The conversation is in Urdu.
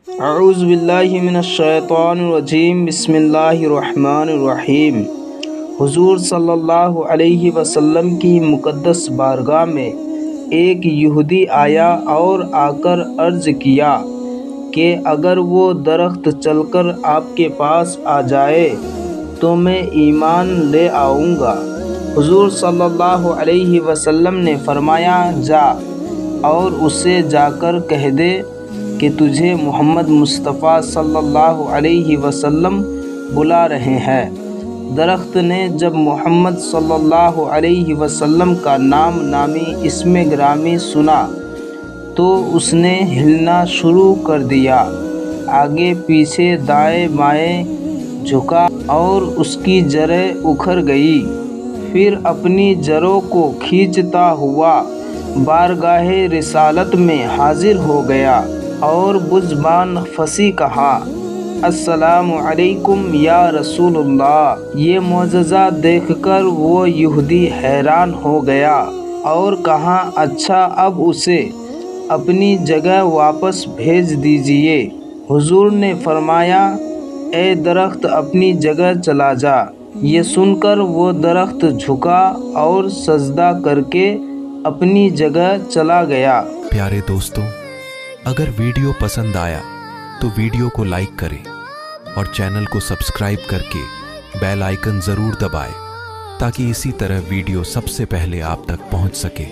اعوذ باللہ من الشیطان الرجیم بسم اللہ الرحمن الرحیم۔ حضور صلی اللہ علیہ وسلم کی مقدس بارگاہ میں ایک یہودی آیا اور آ کر عرض کیا کہ اگر وہ درخت چل کر آپ کے پاس آ جائے تو میں ایمان لے آؤں گا۔ حضور صلی اللہ علیہ وسلم نے فرمایا، جا اور اسے جا کر کہہ دے کہ تجھے محمد مصطفیٰ صلی اللہ علیہ وسلم بلا رہے ہیں۔ درخت نے جب محمد صلی اللہ علیہ وسلم کا نام نامی اسم گرامی سنا تو اس نے ہلنا شروع کر دیا، آگے پیچھے دائیں بائیں جھکا اور اس کی جڑیں اکھڑ گئی۔ پھر اپنی جڑوں کو کھینچتا ہوا بارگاہ رسالت میں حاضر ہو گیا اور بزبان فصیح کہا، السلام علیکم یا رسول اللہ۔ یہ معجزہ دیکھ کر وہ یہودی حیران ہو گیا اور کہا، اچھا اب اسے اپنی جگہ واپس بھیج دیجیے۔ حضور نے فرمایا، اے درخت اپنی جگہ چلا جا۔ یہ سن کر وہ درخت جھکا اور سجدہ کر کے اپنی جگہ چلا گیا۔ پیارے دوستو، اگر ویڈیو پسند آیا تو ویڈیو کو لائک کریں اور چینل کو سبسکرائب کر کے بیل آئیکن ضرور دبائیں تاکہ اسی طرح ویڈیو سب سے پہلے آپ تک پہنچ سکے۔